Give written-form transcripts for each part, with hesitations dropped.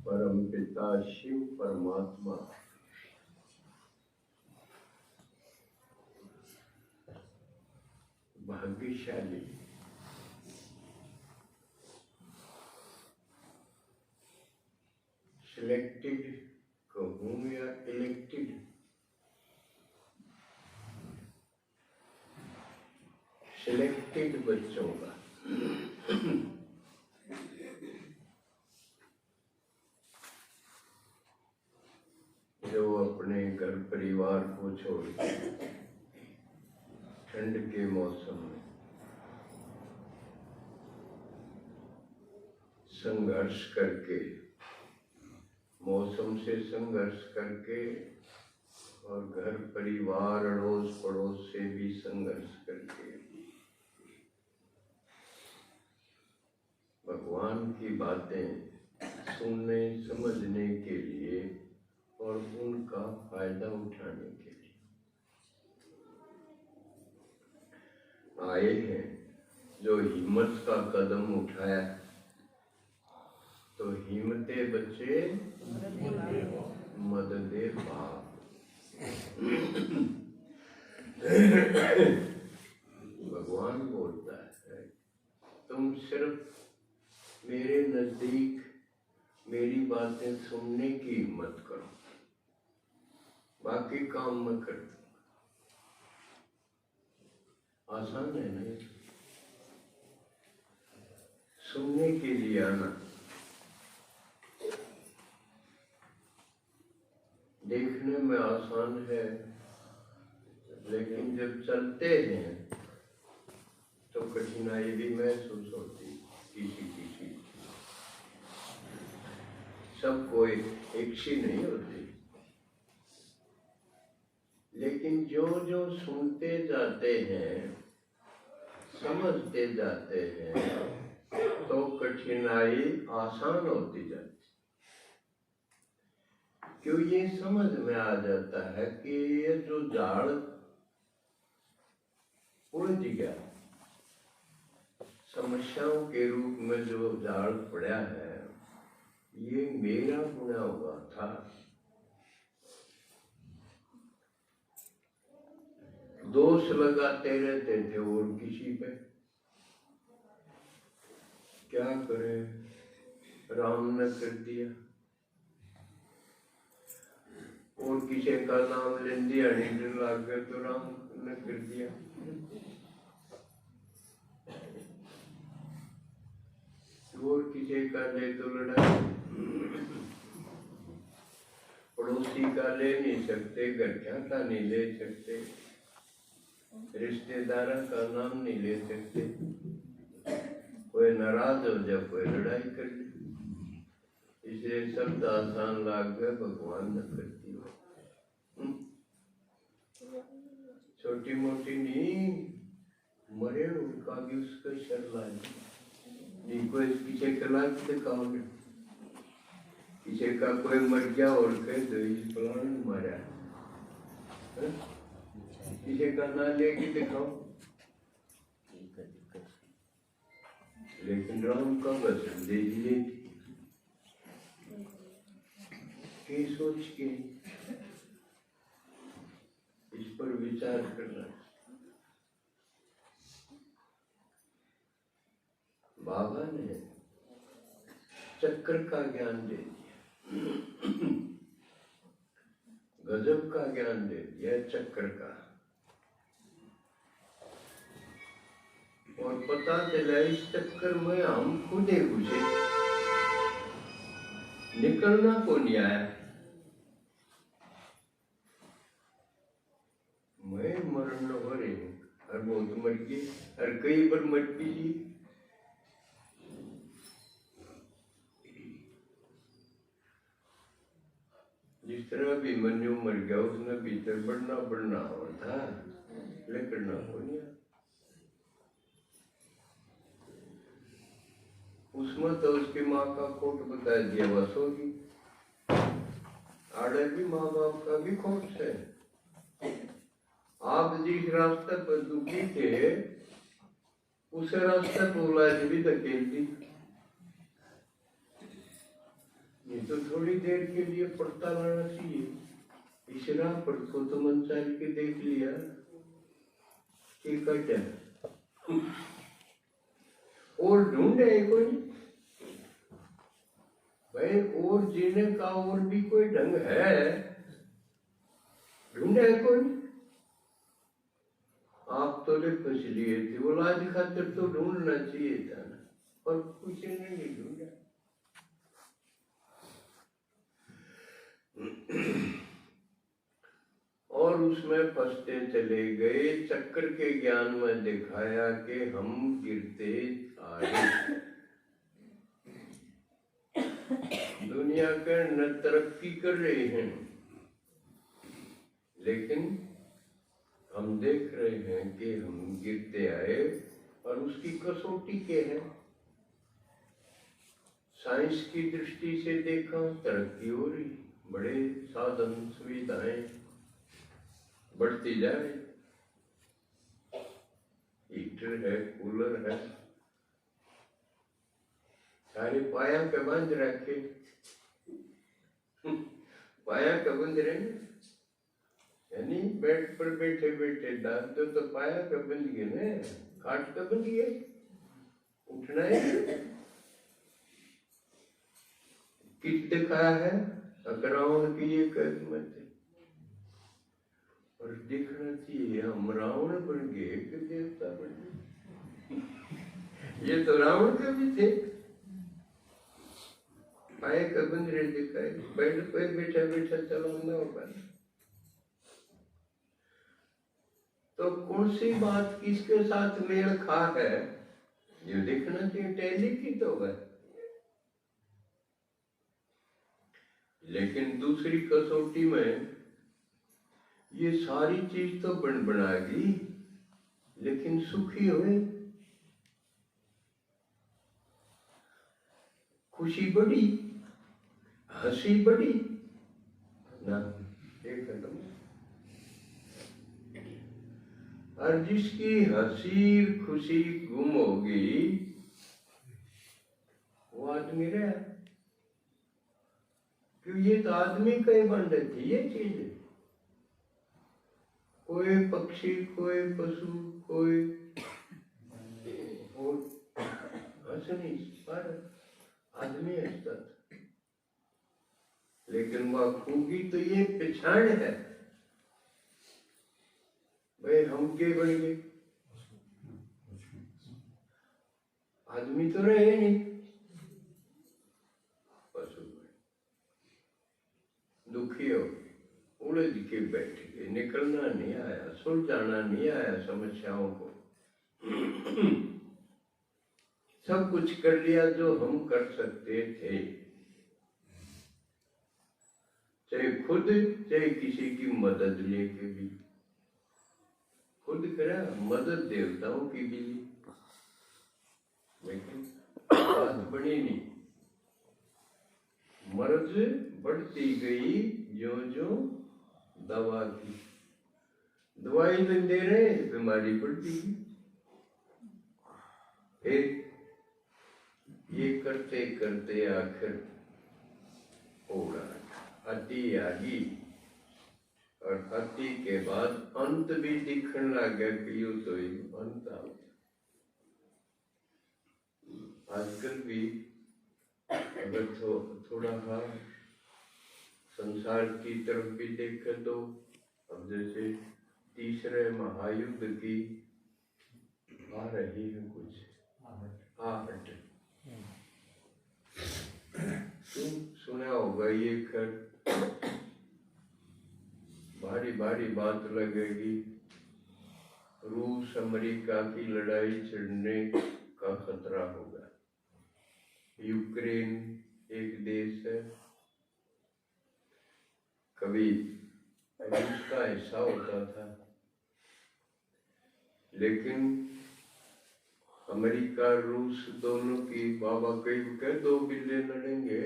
परम पिता शिव परमात्मा भाग्यशाली सिलेक्टेड कहूँ या इलेक्टेड, सिलेक्टेड बच्चों का जो अपने घर परिवार को छोड़ ठंड के मौसम में संघर्ष करके, मौसम से संघर्ष करके और घर परिवार अड़ोस पड़ोस से भी संघर्ष करके भगवान की बातें सुनने समझने के लिए और उनका फायदा उठाने के लिए आए हैं। जो हिम्मत का कदम उठाया तो हिम्मते बच्चे मददे बाप। भगवान बोलता है तुम सिर्फ मेरे नजदीक मेरी बातें सुनने की हिम्मत करो, बाकी काम मैं कर दूंगा। आसान है ना, सुनने के लिए आना। देखने में आसान है, लेकिन जब चलते हैं तो कठिनाई भी महसूस होती किसी किसी। सब कोई एक सी नहीं होती, लेकिन जो जो सुनते जाते हैं समझते जाते हैं तो कठिनाई आसान होती जाती। क्यों ये समझ में आ जाता है कि ये जो झाड़ उलझ गया, समस्याओं के रूप में जो झाड़ पड़ा है, ये मेरा बुना हुआ था। दोष लगाते रहते थे और किसी पे। क्या करें, राम ने कर दिया और किसी का नाम ले दिया, नहीं लग गया तो राम ने कर दिया। और किसी का ले तो लड़ाई, पड़ोसी का ले नहीं सकते, घर का नहीं ले सकते, रिश्तेदारों का नाम नहीं ले सकते। कोई नाराज हो जाए, कोई लड़ाई कर ले, इसलिए शब्द आसान लाग गए, भगवान ने कर दिया। छोटी मोटी नहीं मरे, उनका भी उसका शर लाए नहीं। कोई पीछे कला दिखाओगे, किसी का कोई मर गया और कह दो इस फलाने मारा, किसी का ना लेके दिखाओ। लेकिन राम का वचन दे दिए कि सोच के इस पर विचार करना। बाबा ने चक्र का ज्ञान दे दिया, गजब का ज्ञान दे दिया चक्र का। और पता चला इस चक्कर में हम खुद ही घुसे, निकलना को नहीं आया। मैं मरण हो रही हूँ, हर बहुत मर गई, हर कई बार मर पी। जिस तरह भी मनु मर गया, उसने भीतर बढ़ना हुआ था, लेकिन हो नहीं। उसमें तो उसकी माँ का खोट बता दिया, बस होगी। आड़े भी माँ बाप का भी खोट है। आप जिस रास्ते पर दुखी थे, उस रास्ते पर औलाद भी धकेल दी। ये तो थोड़ी देर के लिए पड़ता रहना चाहिए। इस राह पर को तो मन चल के देख लिया कि कट है और ढूंढे कोई भाई, और जीने का और भी कोई ढंग है, ढूंढे कोई। आप तो फंस लिए थे, वो लाज खातिर तो ढूंढना चाहिए था ना, पर कुछ नहीं ढूंढा। और उसमें फंसते चले गए। चक्कर के ज्ञान में दिखाया कि हम गिरते आए। दुनिया के न तरक्की कर रहे हैं, लेकिन हम देख रहे हैं कि हम गिरते आए। और उसकी कसौटी क्या है? साइंस की दृष्टि से देखा, तरक्की हो रही, बड़े साधन सुविधाएं बढ़ती जा रही, हीटर है, कूलर है, सारे पाया पे बंद रखे, पाया का बंद रहे, यानी बेड पर बैठे बैठे डाल दो तो पाया का बंद गए ना, खाट का बंद गए, उठना है। किट दिखाया है रावण की ये किस्मत है, और दिखना चाहिए हम रावण बन गए कि देवता बन गए। ये तो रावण के भी थे, पाए का बंद रहे दिखाए, बेड पे बैठा बैठा चलाना होगा। तो कौन सी बात किसके साथ मेल खा है, ये देखना चाहिए। टैली की तो है, लेकिन दूसरी कसौटी में ये सारी चीज तो बन बनाएगी, लेकिन सुखी हुए, खुशी बड़ी, हंसी बड़ी ना, एक खत्म। और जिसकी हंसी खुशी गुम होगी वो आदमी रहा, क्यों? ये तो आदमी का ही बन रही थी ये चीज। कोई पक्षी, कोई पशु, कोई और हंस नहीं पर आदमी हंसता था। लेकिन वह खूबी तो ये पहचान है भाई, हम के बन गए, आदमी तो रहे नहीं, पशु दुखी हो, उलझ के बैठ गए, निकलना नहीं आया, सुलझाना नहीं आया समस्याओं को। सब कुछ कर लिया जो हम कर सकते थे, चाहे खुद चाहे किसी की मदद लेके भी। खुद करा, मदद देवताओं की भी, लेकिन बात बनी नहीं। मर्ज बढ़ती गई जो जो दवा की, दवाई तो दे रहे, बीमारी बढ़ती गई। फिर ये करते करते आखिर होगा अति आगी, और अति के बाद अंत भी दिखने लगा कि यो तो अंत आ। आजकल भी अगर थोड़ा सा संसार की तरफ भी देखे तो अब जैसे तीसरे महायुद्ध की आ रही है कुछ आहट, तुम सुना होगा, ये कर भारी भारी बात लगेगी। रूस अमेरिका की लड़ाई छिड़ने का खतरा होगा। यूक्रेन एक देश है, कभी रूस का हिस्सा होता था, लेकिन अमेरिका रूस दोनों की बाबा कहीं के दो बिल्ले लड़ेंगे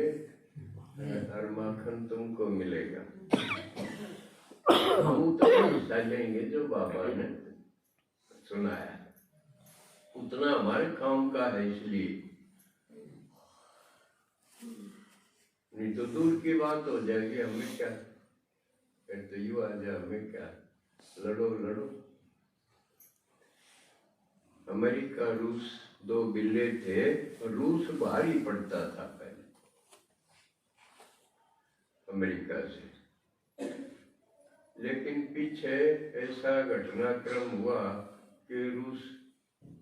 और माखन तुमको मिलेगा। हम उतना हिस्सा लेंगे जो बाबा ने सुनाया, उतना हमारे काम का है। इसलिए नहीं तो दूर की बात हो जाएगी, हमें क्या, फिर तो यू आ जाए, हमें क्या, लड़ो लड़ो। अमेरिका रूस दो बिल्ले थे, रूस भारी पड़ता था पहले अमेरिका से, लेकिन पीछे ऐसा घटनाक्रम हुआ कि रूस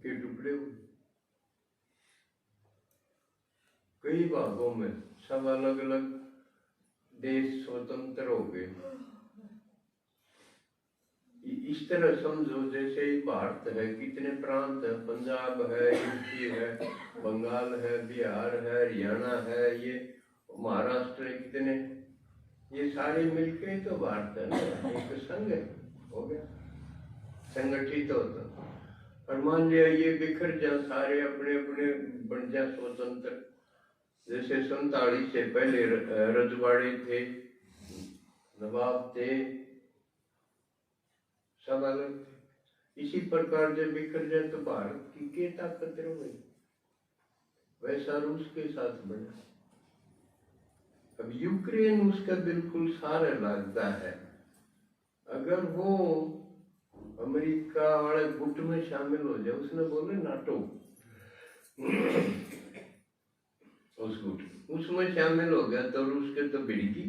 के टुकड़े हुए कई भागों में, सब अलग अलग देश स्वतंत्र हो गए। इस तरह समझो जैसे भारत है, कितने प्रांत है, पंजाब है, यूपी है, बंगाल है, बिहार है, हरियाणा है, ये महाराष्ट्र है, कितने, ये सारे मिलके तो भारत है ना, एक संघ है, हो गया, संगठित होता। और मान लिया ये बिखर जा, सारे अपने अपने बन जा स्वतंत्र, जैसे 47 से पहले रजवाड़े थे, नवाब थे, सब अलग थे। इसी प्रकार जब बिखर जाए तो भारत की क्या ताकत रह गई, वैसा रूस के साथ बना। अब यूक्रेन उसका बिल्कुल सारा लगता है, अगर वो अमेरिका वाले गुट में शामिल हो जाए, उसने बोले नाटो, उस गुट उसमें शामिल हो गया तो रूस के तो बिड़की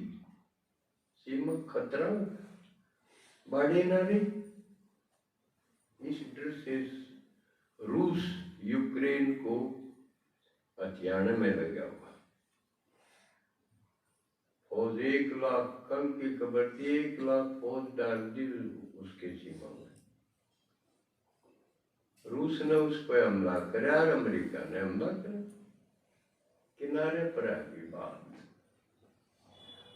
सीमा खतरा बढ़े ना रे। इस डर से रूस यूक्रेन को हथियाने में लगा हुआ। फौज 1 लाख, कल की खबर थी, 1 लाख फौज डाल दी उसके सीमा में। रूस ने उस पर हमला करा और अमेरिका ने हमला करा, किनारे पर आ गई बात।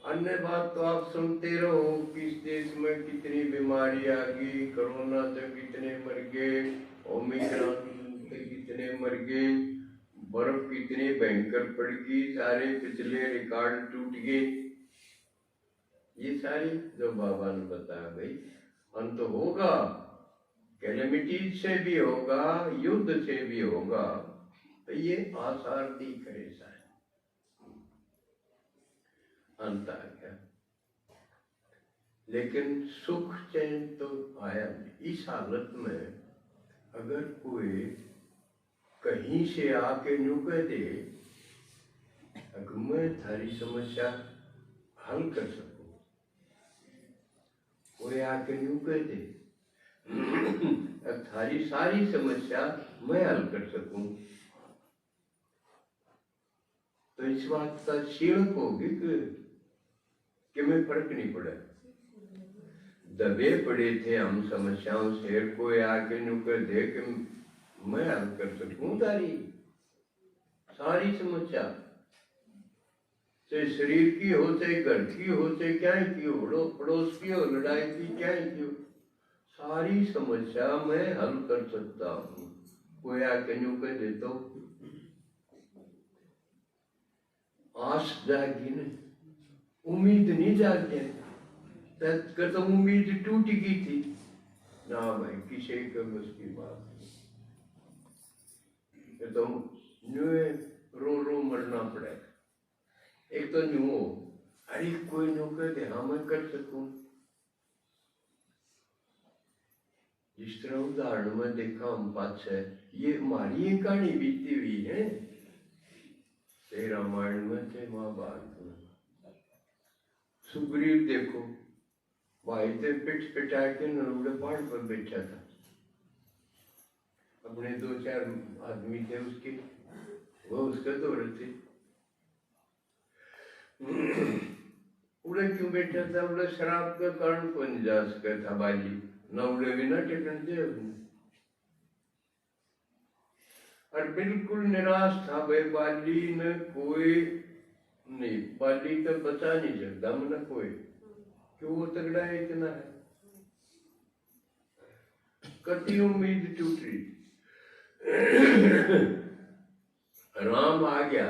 अन्य बात तो आप सुनते रहो, किस देश में कितनी बीमारी आ गई, कोरोना से कितने मर गए, ओमिक्रॉन से कितने मर गए, बर्फ कितनी भयंकर पड़ गई, सारे पिछले रिकॉर्ड टूट गए। ये सारी जो बाबा ने बताया, भाई अंत तो होगा, कैलेमिटीज से भी होगा, युद्ध से भी होगा, तो ये आसार दिख रहे सारे, अंत आ गया। लेकिन सुख चैन तो आया नहीं। इस हालत में अगर कोई कहीं से आके यूं कह दे अगर मैं थारी समस्या हल कर सकूं, कोई आके यूं कह दे थारी सारी समस्या मैं हल कर सकूं, तो इस बात का शीणक होगी कि मैं फर्क नहीं पड़ा। दबे पड़े थे हम समस्याओं से, कोई आके नुकर दे कि मैं हल कर सकूं तारी सारी समस्या, चाहे शरीर की हो, चाहे घर की हो, चाहे क्या की हो, पड़ोस की हो, लड़ाई की क्या की हो, सारी समस्या मैं हल कर सकता हूँ। कोई आके नुकर दे तो आस जागी न, उम्मीद नहीं जागे, तो उम्मीद टूट गई थी ना भाई, किसी के बस की बात नहीं, तो रो रो मरना पड़ेगा। एक तो न्यू हो, अरे कोई नौकर दे, हाँ मैं कर सकूं। जिस तरह उदाहरण में देखा हम पास है, ये हमारी एक कहानी बीती हुई है, रामायण में थे, महाभारत में। सुग्रीव देखो, भाई थे पिट पिटा के नरोड़े पहाड़ पर बैठा था, अपने 2-4 आदमी थे उसके, वो उसके दौरे थे। उड़े क्यों बैठा था? उड़े शराब का कारण कोई नहीं जा सका था बाजी, न उड़े भी ना टिकन दे अपने, और बिल्कुल निराश था भाई, बाली ने कोई नहीं, बाली तो बचा नहीं सकता मन कोई, क्यों वो तगड़ा है इतना है, कति उम्मीद टूट रही। राम आ गया,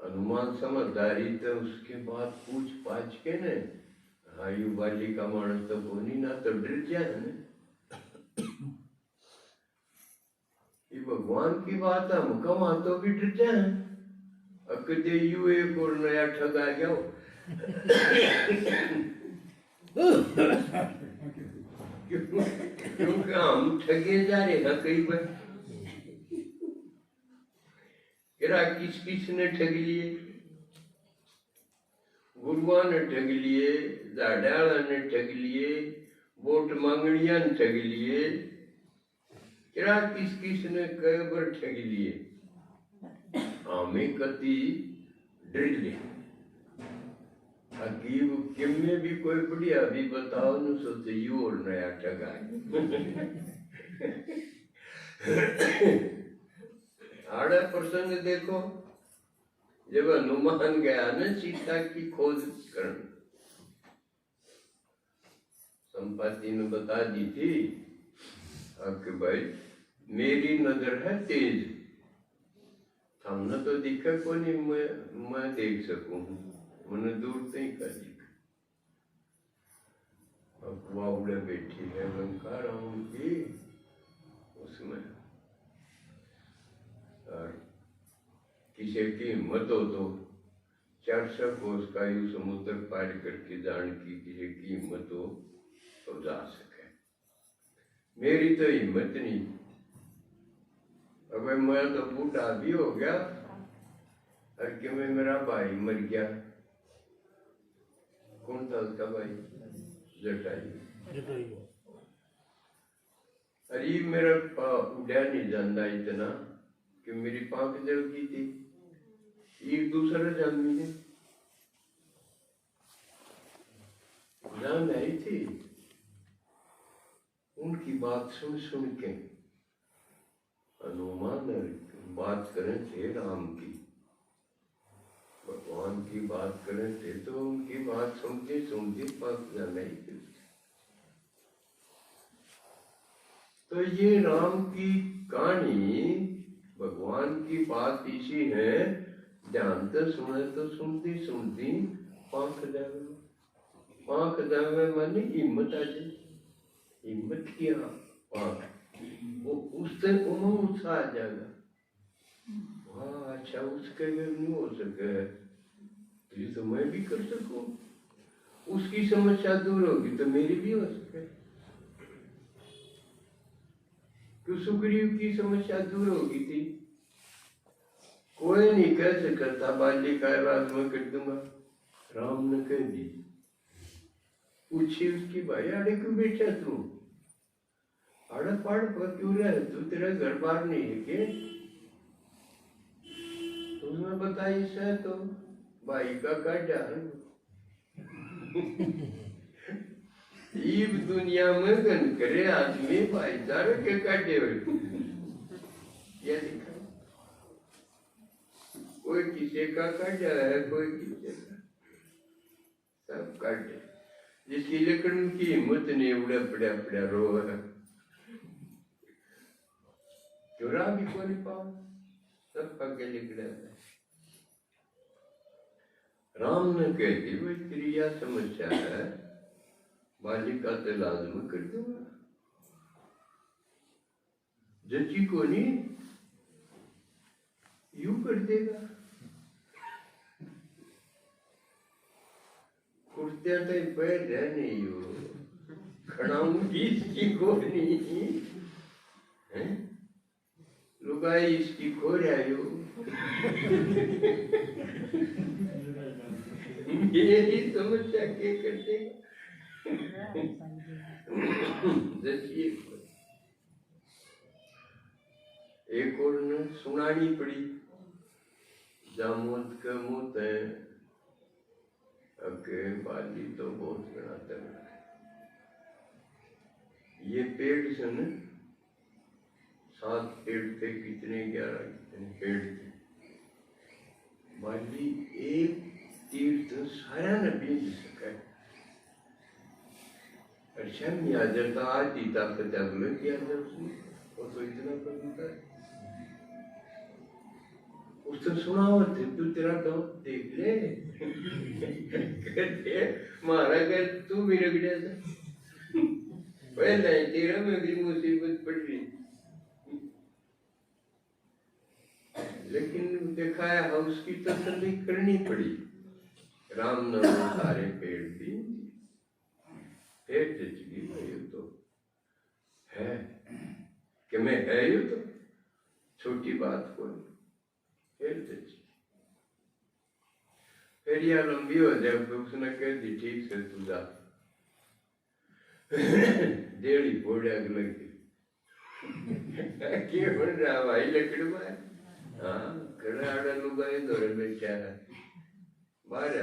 हनुमान समझदारी तो उसके बाद पूछ पाछ के ने, आयु बाली का मानस तो बोनी ना तो डर जाए न, ये भगवान की बात है, हम कमा तो भी डर जाए, अकदे यू एक और नया ठग आ गया क्योंकि हम ठगे जा रहे हैं कई बार। किस किस ने ठग लिए? गुरुआ ने ठग लिए, जाड्याला ने ठग लिए, वोट मांगड़िया ने ठग लिए। किस किस ने कई बार ठग लिए। हमें कति डर ले अकीब किम्मे भी कोई बढ़िया भी बताओ न सोचे यू और नया ठगा आड़ा प्रसंग देखो जब हनुमान गया न सीता की खोज करने, संपत्ति ने बता दी थी कि भाई मेरी नजर है तेज, हमने तो दिखा को नहीं, मैं देख सकूं, मैंने दूर से ही कर दिखा। अब वाउड़े बैठी है लंका राम की उसमें, और किसी की हिम्मत हो तो 400 कोस का यू समुद्र पार करके जान की किसी की हिम्मत हो तो जा सके। मेरी तो हिम्मत नहीं। अब मैं तो बूढ़ा भी हो गया और कि मैं मेरा भाई मर गया। कौन था उसका भाई? जटायु। अरे मेरा उड़ा नहीं जाता इतना कि मेरी पांख जल गई थी। एक दूसरा जामी ने जान आई थी, उनकी बात सुन सुन के हनुमान बात करें थे राम की, भगवान की बात करें थे तो उनकी बात सुनते सुनते पास जाना ही थी। तो ये राम की कहानी भगवान की बात इसी है, ध्यान से सुने तो सुनती सुनती पांख जावे माने हिम्मत आ जाए। हिम्मत किया पांख, वो उस दिन उमंग उत्साह आ जाएगा। वाह अच्छा उसके नहीं हो सके तो ये तो मैं भी कर सकूं, उसकी समस्या दूर होगी तो मेरी भी हो सके। तो सुग्रीव की समस्या दूर होगी थी, कोई नहीं कह सकता बाल्य का राज में कर दूंगा, राम ने कह दी। पूछी उसकी भाई आड़े क्यों बैठा तू, आड़ा पहाड़ पर क्यों रहे तू, तेरा घर बार नहीं है के? तुमने बताई से तो भाई का काटा इब दुनिया में गन करे आदमी भाईचारे के काटे हुए क्या दिखा, कोई किसी का काटा है, कोई किसी का, सब काटे। जिसकी लेकिन की हिम्मत नहीं उड़ा पड़ा पड़ा रो है, चुरा भी को नहीं पाओ, सब पगे लिखड़ा है। राम ने कह दी भाई तेरी यह समस्या है, बालिका से लाजम कर दूंगा, जची को नहीं यू कर देगा। कुर्ते तो पैर है नहीं यू खड़ाऊंगी इसकी को नहीं है, लुगाई इसकी खो रहा यू यही समस्या के कर देगा। एक और ने सुनानी पड़ी, जामुन के मुंह है अके बाली तो बहुत बड़ा तंग, ये पेड़ से न 7 पेड़ थे, कितने 11 कितने पेड़ थे, बाली एक तीर तो सारा न बीज सके। अच्छा नहीं आ जाता आज ही ताकत अगले किया था उसने, वो तो इतना पता है उसने सुना हुआ थे, तू तेरा गाँव देख ले कहते मारा कर तू भी रख दिया था पहले तेरा में भी मुसीबत पड़ रही। लेकिन देखा है उसकी तसल्ली करनी पड़ी। राम ने वो सारे पेड़ दी, फिर जच गई ये तो है कि मैं है, ये तो छोटी बात कोई, फिर जच गई। फिर यह लंबी हो जाए तो उसने कह दी ठीक से तू जा, देड़ी फोड़े अग लगी के बन रहा भाई लकड़ में, हाँ खड़ा आड़ा लुगाई दौरे बैठा है बाहर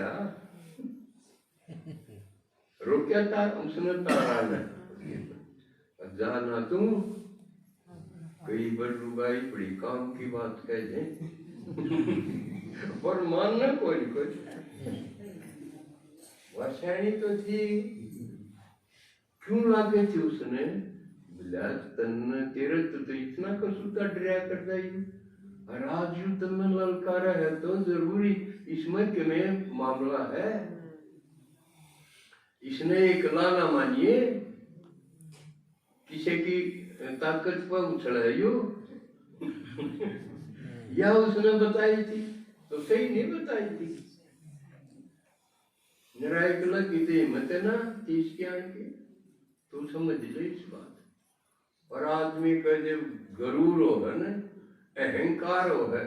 रोक्या था उसने तारा ने जाना तू कई बार लुगाई बड़ी काम की बात कह दे पर मानना कोई वर्षाणी तो थी, क्यों लागे थी उसने बिलाज तन तेरे तो इतना कसूता डरा करता ही और आज यू तन ललकारा है तो जरूरी इसमें कि में मामला है। इसने एक लाना मानिए किसी की ताकत पर उछला यो या उसने बताई थी तो सही नहीं बताई थी। निरायक लगी थी हिम्मत है ना 30 के आगे तो समझ ले इस बात। और आदमी का जब गरूर हो है ना, अहंकार हो है,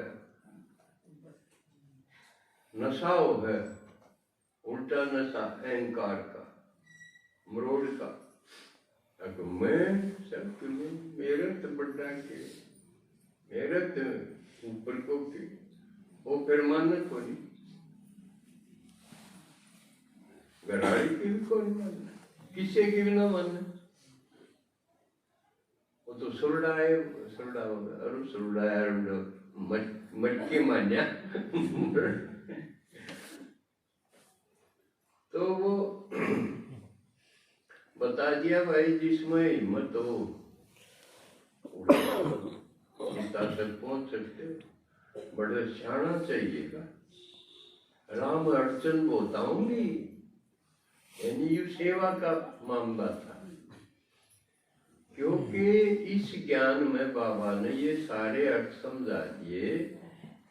नशा हो है, उल्टा नशा अहंकार का, मरोड़ का, अगर मैं सब मेरा तो बड़ा के मेरा तो ऊपर को के वो फिर मानना को नहीं, गराड़ी की भी कोई मानना, किसी की भी ना मानना। वो तो सुरड़ा है, सुरड़ा होगा और सुरड़ा है मटके मान्या तो वो बता दिया भाई जिसमें हिम्मत हो गीता तक पहुंच सकते हो, बड़ा सियाना चाहिएगा। राम अड़चन बताऊंगी यानी यू सेवा का मामला था, क्योंकि इस ज्ञान में बाबा ने ये सारे अर्थ समझा दिए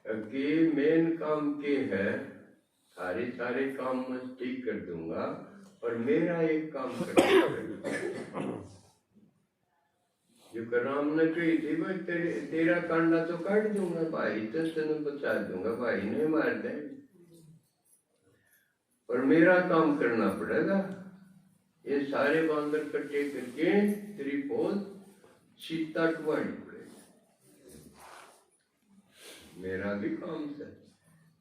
कि मेन काम के है, सारे सारे काम मैं ठीक कर दूंगा और मेरा एक काम कर जो राम ने कही थी भाई तेरा कांडा तो काट दूंगा भाई, तो तेने बचा दूंगा भाई, नहीं मार दे पर मेरा काम करना पड़ेगा। ये सारे बांदर इकट्ठे करके तेरी फौज सीता टुवानी पड़ेगी, मेरा भी काम है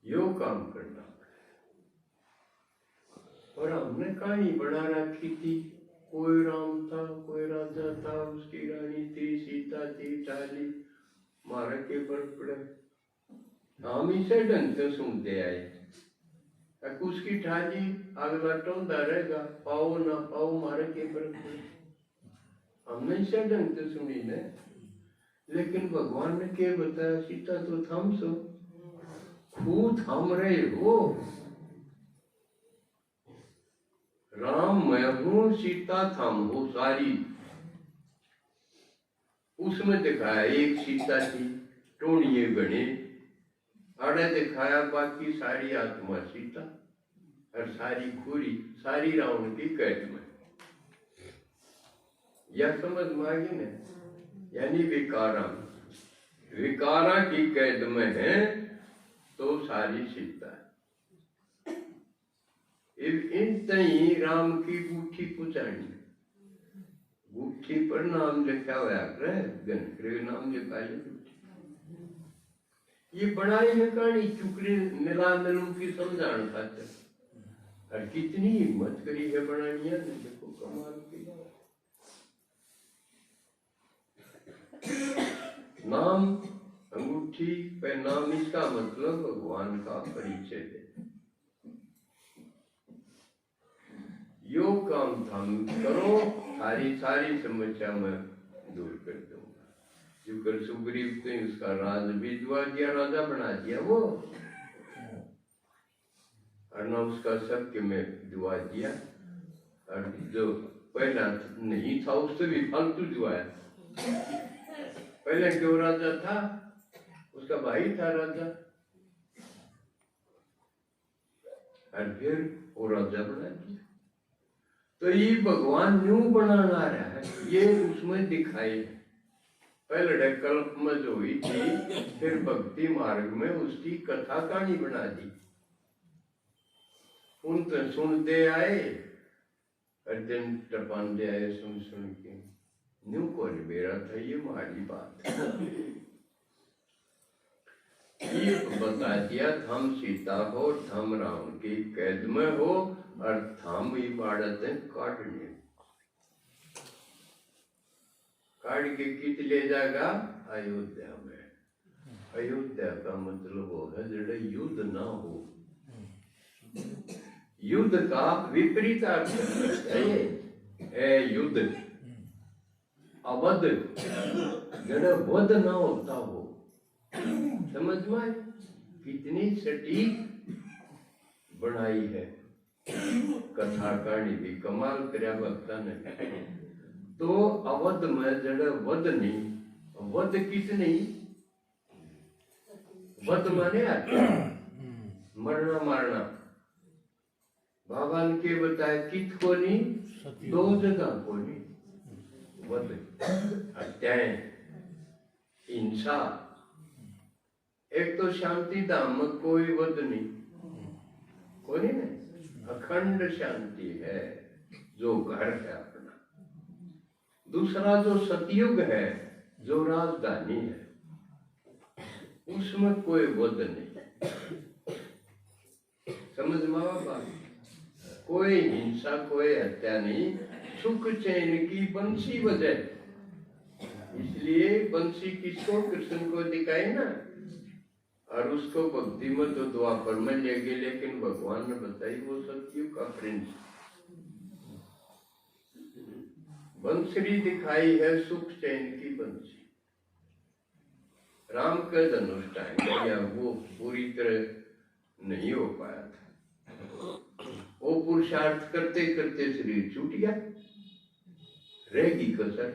यो काम करना पड़ेगा। और हमने कहानी बना रखी थी, कोई राम था, कोई राजा था, उसकी रानी थी, सीता थी, टाली मारा के फर्क पड़े। हम इसे ढंग से सुनते आए, उसकी ठाजी अगला टोंदा रहेगा, पाओ ना पाओ मारे के फर्क पड़े। हमने इसे ढंग से सुनी ने, लेकिन भगवान ने क्या बताया, सीता तो थम सो खूब थम रहे हो, राम मैं हूं, सीता थम हो सारी। उसमें दिखाया एक सीता थी, टोनिये गणे आड़े दिखाया, बाकी सारी आत्मा सीता और सारी खूरी सारी रावण की कैद में। यह समझ में आ गई न, यानी विकारा की कैद में है तो सारी सीता है। इन तई राम की बूठी पुचानी, बूठी पर नाम लिखा हुआ है, नाम लिखा है। ये बनाई है कहानी चुकरे मिला मिलू की समझाने खातिर, और कितनी हिम्मत करी है बनानी है, देखो कमाल की। नाम अंगूठी पे नाम, इसका मतलब भगवान का परिचय दे। यो काम थाम करो, सारी सारी समस्या में दूर कर दूंगा। जो कर सुग्रीव ने उसका राज भी दुआ दिया, राजा बना दिया वो, और ना उसका सत्य में दुआ दिया, और जो पहला नहीं था उससे भी फालतू दुआया। पहले क्यों राजा था उसका भाई था राजा, और फिर वो राजा बना दिया। तो ये भगवान न्यू बनाना रहा है, ये उसमें दिखाई है। पहले कल्प में जो हुई थी, फिर भक्ति मार्ग में उसकी कथा कहानी बना दी। उन तो सुनते आए, अर्जन टपांदे आए सुन के, न्यू कौन मेरा था, ये हमारी बात ये बता दिया, थम सीता हो, थम राम की कैद में हो, और थम इबादतें काटने, काट के कित ले जाएगा अयोध्या में। अयोध्या का मतलब वो है जड़े युद्ध ना हो। युद्ध का विपरीत अर्थ है युद्ध, अवध, जड़े वध ना होता हो। समझ में कितनी सटीक बनाई है कथा कहानी भी, कमाल करया भक्ता ने। तो अवध में जड़ वध नहीं, वध किस नहीं, वध माने मरना मारना। बाबा ने के बताया कित को नहीं, दो जगह को नहीं, वध हत्याएं, हिंसा। एक तो शांति धाम में कोई वध नहीं, कोई नहीं, अखंड शांति है जो घर है अपना। दूसरा जो सतयुग है, जो राजधानी है, उसमें कोई वध नहीं। समझ में बात, कोई हिंसा, कोई हत्या नहीं, सुख चैन की बंसी बजे। इसलिए बंसी किसको, कृष्ण को दिखाई ना, और उसको भक्ति में तो द्वापर में ले गए, लेकिन भगवान ने बताई वो सतयुग का प्रिंस। बंसरी दिखाई है सुख चैन की बंसी। राम का धनुष टाइम या वो पूरी तरह नहीं हो पाया था। वो पुरुषार्थ करते करते शरीर छूट गया, रहेगी कसर।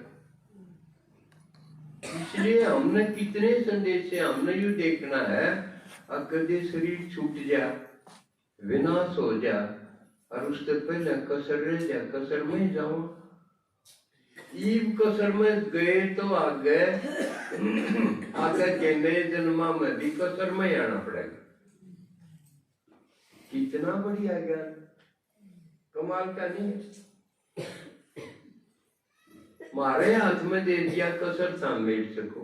इसलिए हमने कितने संदेश से हमने यू देखना है, कदे शरीर छूट जा, विनाश हो जा, और उससे पहले कसर रह जा, कसर में जाओ। ईब कसर में गए तो आगे के नए जन्मा में भी कसर में आना पड़ेगा। कितना बढ़िया ज्ञान, कमाल का नहीं है। मारे हाथ में दे दिया, कसर सामेल सको।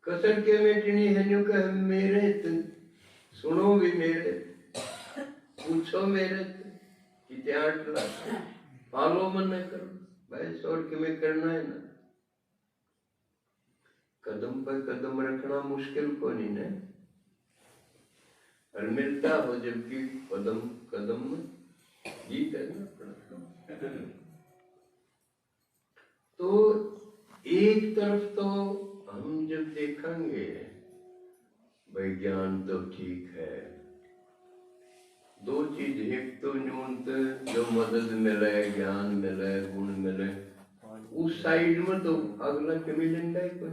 कसर के मेटनी है न्यू कह मेरे, सुनो भी मेरे, पूछो मेरे, फॉलो मन न करो भाई, छोड़ के में करना है ना। कदम पर कदम रखना मुश्किल को नहीं है, और मिलता हो जबकि कदम कदम में जीत है ना। तो एक तरफ तो हम जब देखेंगे भाई ज्ञान तो ठीक है, दो चीज, एक तो न्यूनतम जो मदद मिले, ज्ञान मिले, गुण मिले, उस साइड में तो अगला कभी लेंदा ही को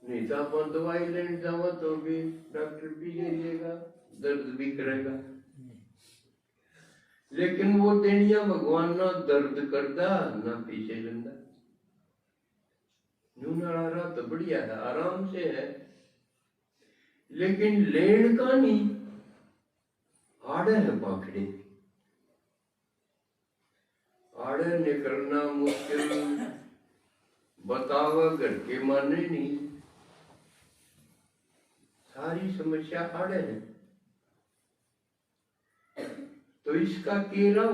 नहीं तो अपन दवाई लेने जाओ तो भी डॉक्टर भी जाइएगा, दर्द भी करेगा, लेकिन वो देनिया भगवान ना दर्द करता ना पीछे लेंदा। रहा तो बढ़िया है, आराम से है, लेकिन लेन का नहीं, आड़े है पाखड़े, आड़े निकलना मुश्किल, बतावा घर के माने नहीं, सारी समस्या आड़े है। तो इसका केरा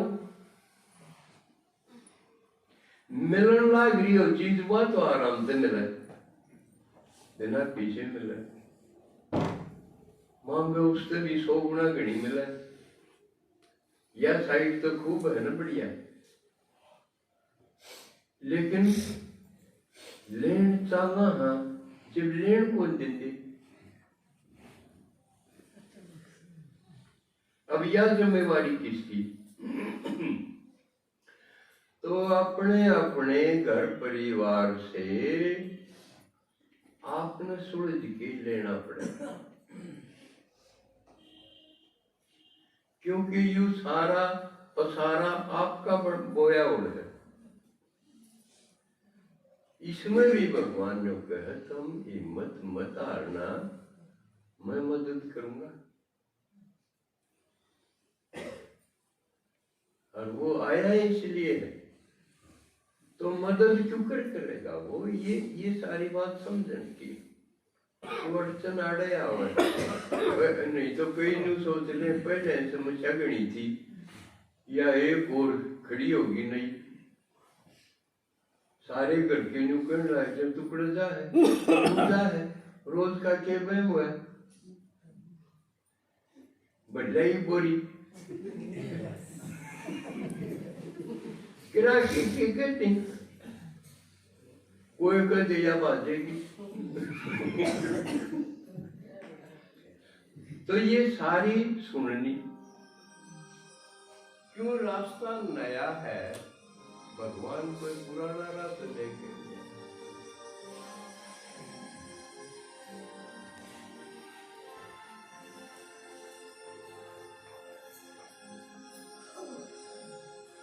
मिलन लाग रही हो चीज, वो तो आराम से मिले, बिना पीछे मिले, मांगे उससे भी 100 गुना घनी मिले। यह साइड तो खूब है ना, बढ़िया, लेकिन लेन चाहना हाँ, जब लेन कौन देते। अब यह जिम्मेवारी किसकी? तो तो अपने अपने घर परिवार से आपने सुलझ के लेना पड़ेगा, क्योंकि यू सारा पसारा आपका बोया उड़ है। इसमें भी भगवान ने कहा तुम हिम्मत मत हारना, मैं मदद करूंगा। और वो आया इसलिए है, तो मदद क्यों करेगा वो, ये सारी बात समझने की। अड़चन आड़े आवे नहीं तो कई न्यू सोच ले पहले समस्या गणी थी या एक और खड़ी होगी नहीं, सारे घर के न्यू कहने लगे जब टुकड़े जा है रोज का के बह हुआ बदलाई बोरी किरा के कहते कोई कह दिया बाजेगी। तो ये सारी सुननी क्यों, रास्ता नया है, भगवान कोई पुराना रास्ता देखे